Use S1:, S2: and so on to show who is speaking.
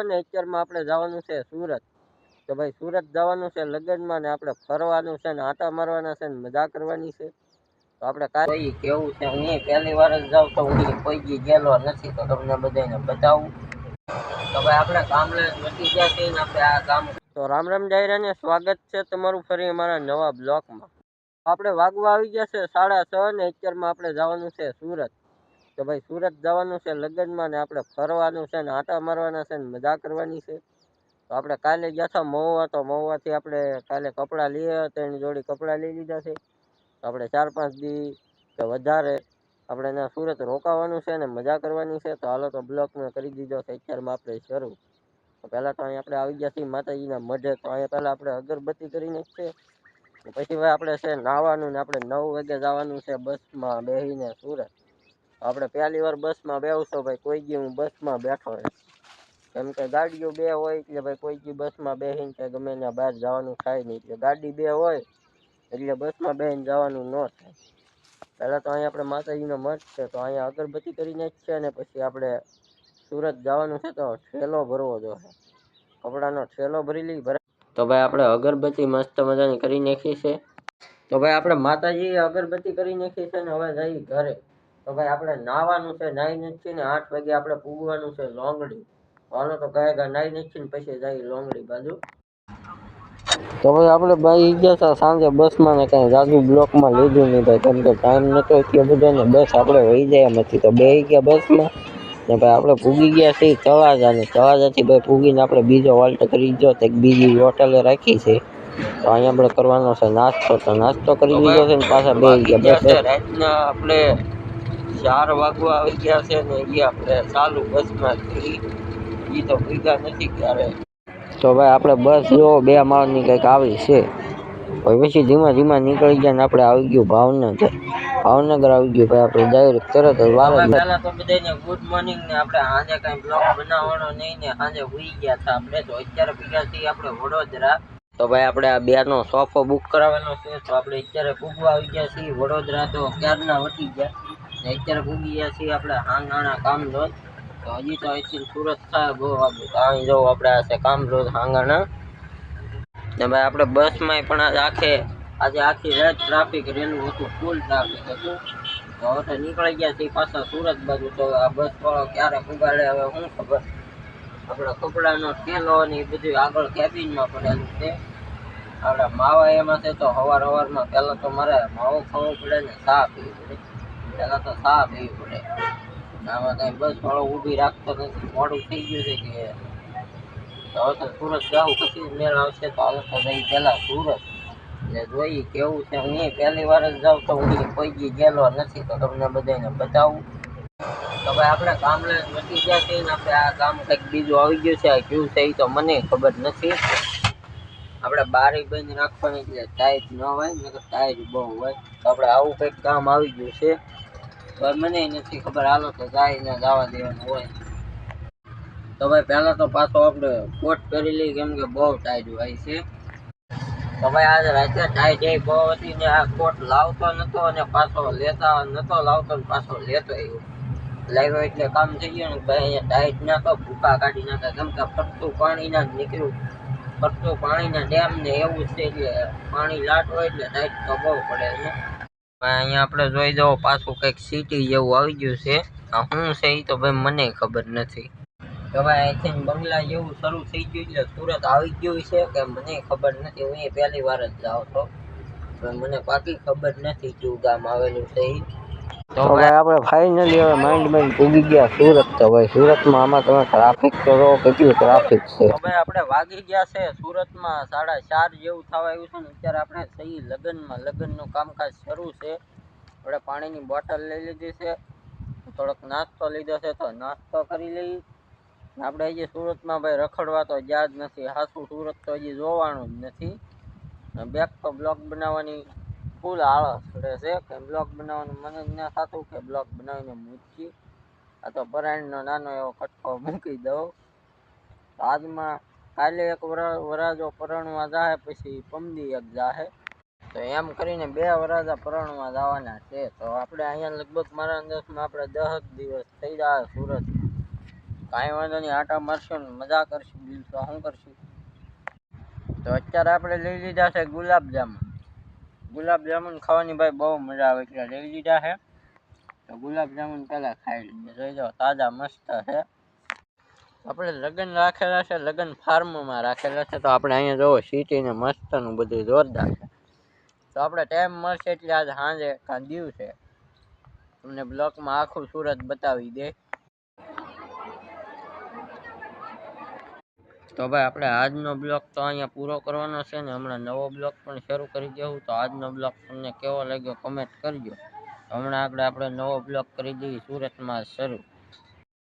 S1: અને અત્યારમાં આપણે જવાનું છે સુરત. તો ભાઈ સુરત જવાનું છે લગ્નમાં ને આપણે ફરવાનું છે ને આટા મારવાના છે ને મજા કરવાની છે. તો આપણે કાલે કેવું છે હું પહેલી વાર જ જાઉં તો હું કોઈ દી ગયેલો નથી તો તમને બધાને બતાવું. તો ભાઈ આપણે કામ લઈને વધી ગયા છીએ ને આપણે આ કામ તો રામ રામ ડાયરાને સ્વાગત છે તમારું ફરી અમારા નવા બ્લોકમાં. આપણે વાગવા આવી ગયા છે 6:30 ને અત્યારમાં આપણે જવાનું છે સુરત. તો ભાઈ સુરત જવાનું છે લગ્નમાં ને આપણે ફરવાનું છે ને આટા મારવાના છે ને મજા કરવાની છે. તો આપણે કાલે ગયા હતા મહુવા, તો મહુવાથી આપણે કાલે કપડાં લઈએ હતા, એની જોડી કપડાં લઈ લીધા છે. તો આપણે 4-5 દી કે વધારે આપણે ત્યાં સુરત રોકાવાનું છે ને મજા કરવાની છે. તો હાલો તો બ્લોકને કરી દીધો છે અત્યારમાં આપણે શરૂ. તો પહેલાં તો અહીંયા આપણે આવી ગયા છીએ માતાજીના મઢે. તો અહીંયા પહેલાં આપણે અગરબત્તી કરીને છે પછી ભાઈ આપણે છે નાહવાનું ને આપણે 9 વાગે જવાનું છે બસમાં બેસીને સુરત. આપણે પહેલી વાર બસમાં બેસું ભાઈ, કોઈ દી હું બસમાં બેઠો નથી. કેમ કે ગાડીઓ બે હોય એટલે ભાઈ કોઈ દી બસમાં બેસીને કે ગમે ત્યાં બહાર જવાનું થાય નહીં. એટલે ગાડી બે હોય એટલે બસમાં બેસીને જવાનું ન થાય. પહેલાં તો અહીંયા આપણે માતાજીનો મઠ છે તો અહીંયા અગરબત્તી કરીને જ છે ને પછી આપણે સુરત જવાનું છે. તો ઠેલો ભરવો જોઈએ, કપડાનો ઠેલો ભરી લઈ. તો ભાઈ આપણે અગરબત્તી મસ્ત મજાની કરી નાખી છે. તો ભાઈ આપણે માતાજી અગરબત્તી કરી નાખી છે ને હવે જઈ ઘરે. તો ભાઈ આપણે નાહવાનું છે, નાહી નથી ને 8 વાગે આપણે પૂગવાનું છે લોંગડી. હાલો તો ગયા નાહી નથી ને પછી જઈ લોંગડી બાજુ. તો ભાઈ આપણે ભાઈ ગયા હતા સાંજે બસમાં ને કાંઈ જાજુ બ્લોકમાં લીધું નહીં ભાઈ, કેમ કે ટાઈમ નહોતો એટલો બધો ને બસ આપણે વહી જાય એમ હતી. તો બેસી ગયા બસમાં ને ભાઈ આપણે પૂગી ગયા છીએ તળાજા, ને તળાજાથી ભાઈ પૂગીને આપણે બીજો વોલ્ટ કરી ગયો તો એક બીજી હોટલે રાખી છે. તો અહીંયા આપણે કરવાનો છે નાસ્તો. તો નાસ્તો કરી લીધો છે ને પાછા બેસી ગયા બસ. રાતના આપણે 4 વાગવા આવી ગયા છે ને એ આપણે ચાલુ બસમાં એ તો ભૂગ્યા નથી ક્યારે. તો ભાઈ આપણે બસ જો 2 માળની કંઈક આવી છે. પછી ધીમા ધીમા નીકળી ગયા ને આપણે આવી ગયું ભાવનગર. ભાવનગર આવી ગયું ભાઈ આપણે ડાયરેક્ટ તરત જ વાર. પહેલા તો બધાને ગુડ મોર્નિંગ ને આપણે સાંજે કાંઈ બ્લોગ બનાવવાનો નહીં ને સાંજે સુઈ ગયા હતા આપણે. તો અત્યારે ભેગા છીએ આપણે વડોદરા. તો ભાઈ આપણે આ 2નો સોફો બુક કરાવેલો છે. તો આપણે અત્યારે પૂગવા આવી ગયા છીએ વડોદરા. તો ક્યારના વટી ગયા ને અત્યારે પૂગી ગયા છીએ આપણે હાંગાણા કામરોજ. તો હજી તો અહીંથી સુરત થાય બહુ વાગ્યું. તો અહીં જવું આપણે આ છે કામરોજ હાંગાણા. ને ભાઈ આપણે બસમાં પણ આજે આખી રાત ટ્રાફિક રેલું હતું, ફૂલ ટ્રાફિક હતું. તો હવે નીકળી ગયા છીએ પાછા સુરત બાજુ. તો આ બસ વાળો ક્યારે પુગાડે હવે શું ખબર. આપણે કપડાનો ઠેલો ને એ બધું આગળ કેબિનમાં પડેલું છે. આપણે માવા એમાં છે. તો સવારમાં પહેલાં તો મારે માવો ખાવો પડે ને ચા પીવી પડે. પહેલાં તો ચા પીવી પડે. આમાં કાંઈ બસ વાળો ઊભી રાખતો નથી, મોડું થઈ ગયું છે કે. તો હવે તો સુરત જાઉં પછી મેળ આવશે. તો હવે તો જઈ પહેલાં સુરત એટલે જોઈએ કેવું છે. હું પહેલી વાર જ જાઉં તો હું કોઈ દી ગયેલો નથી તો તમને બધાને બતાવું. તો ભાઈ આપણે કામ લઈને વધી ગયા છીએ ને આપણે આ કામ કંઈક બીજું આવી ગયું છે. આ કયું છે એ તો મને ખબર નથી. આપણે બારી બંધ રાખવાની એટલે ટાઈટ ન હોય ને ટાઈટ બહુ હોય. તો આપણે આવું કંઈક કામ આવી ગયું છે. તો મને નથી ખબર. હાલો તો જાય ને જવા દેવાનું હોય. તો ભાઈ પહેલાં તો પાછો આપણે કોટ કરી લઈએ કેમ કે બહુ ટાઈટ હોય છે. તો ભાઈ આજે રાતે ટાઈટ એ બહુ હતી ને આ કોટ લાવતો નહોતો અને પાછો લેતા નહોતો લાવતો ને પાછો લેતો આવ્યો. લાવ્યો એટલે કામ થઈ ગયું ને ભાઈ. અહીંયા ટાઈટ ના તો ભૂકા કાઢી નાખે કેમ કે ફરતું પાણીના જ નીકળ્યું. ફરતું પાણીના ડેમ ને એવું છે એટલે પાણી લાટ હોય એટલે ટાઈટ તો બહુ પડે છે. અહીંયા આપણે જોઈ દો પાછું કંઈક સિટી જેવું આવી ગયું છે. આ શું છે એ તો ભાઈ મને ખબર નથી. તો ભાઈ અહીંથી બંગલા જેવું શરૂ થઈ ગયું એટલે સુરત આવી ગયું છે કે મને ખબર નથી. હું એ પહેલી વાર જ જાઉં તો મને પાકી ખબર નથી કયું ગામ આવેલું છે એ. તો ભાઈ આપણે ફાઇનલી હવે માઇન્ડ પૂગી ગયા સુરત. તો ભાઈ સુરતમાં આમાં તમે ટ્રાફિક તો જો કેટલું ટ્રાફિક છે. તો ભાઈ આપણે વાગી ગયા છે સુરતમાં 4:30 જેવું થવા આવ્યું છે ને અત્યારે આપણે સહી લગ્નમાં. લગ્નનું કામકાજ શરૂ છે. આપણે પાણીની બોટલ લઈ લીધી છે, થોડોક નાસ્તો લીધો છે તો નાસ્તો કરી લઈ. આપણે હજી સુરતમાં ભાઈ રખડવા તો ગયા જ નથી. હાસું સુરત તો હજી જોવાનું જ નથી. બેક તો બ્લોગ બનાવવાની ફૂલ આળસ રહે છે કે બ્લોગ બનાવવાનું મને જ ના થતું કે બ્લોગ બનાવીને મૂકી. આ તો પરાયણનો નાનો એવો કટકો મૂકી દઉં. આજમાં કાલે એક વરાજો પરણવા જાય પછી પમદી એક જાહે. તો એમ કરીને 2 વરાજા પરણવા જવાના છે. તો આપણે અહીંયા લગભગ મારા અંદાજમાં આપણે 10 દિવસ થઈ જાય સુરત. કાંઈ વાંધો નહીં, આટા મારશું ને મજા કરશું, બીજું તો શું કરશું. તો અત્યારે આપણે લઈ લીધા છે ગુલાબજામુન. ગુલાબજામુન ખાવાની ભાઈ બહુ મજા આવે એટલે લઈ લીધા છે. તો ગુલાબજામુન પહેલા ખાઈ લઈએ. જોઈ જાઓ તાજા મસ્ત છે. આપણે લગ્ન રાખેલા છે, લગ્ન ફાર્મમાં રાખેલા છે. તો આપણે અહીંયા જોવો સિટીને મસ્તનું બધું જોરદાર છે. તો આપણે ટાઈમ મળશે એટલે આજ સાંજે કાં દિવસે તમને બ્લોકમાં આખું સુરત બતાવી દે. તો ભાઈ આપણે આજનો બ્લોગ તો અહીંયા પૂરો કરવાનો છે ને હમણાં નવો બ્લોગ પણ શરૂ કરી દેવું. તો આજનો બ્લોગ તમને કેવો લાગ્યો કમેન્ટ કરજો. હમણાં આપણે નવો બ્લોગ કરી દઈએ સુરતમાં શરૂ.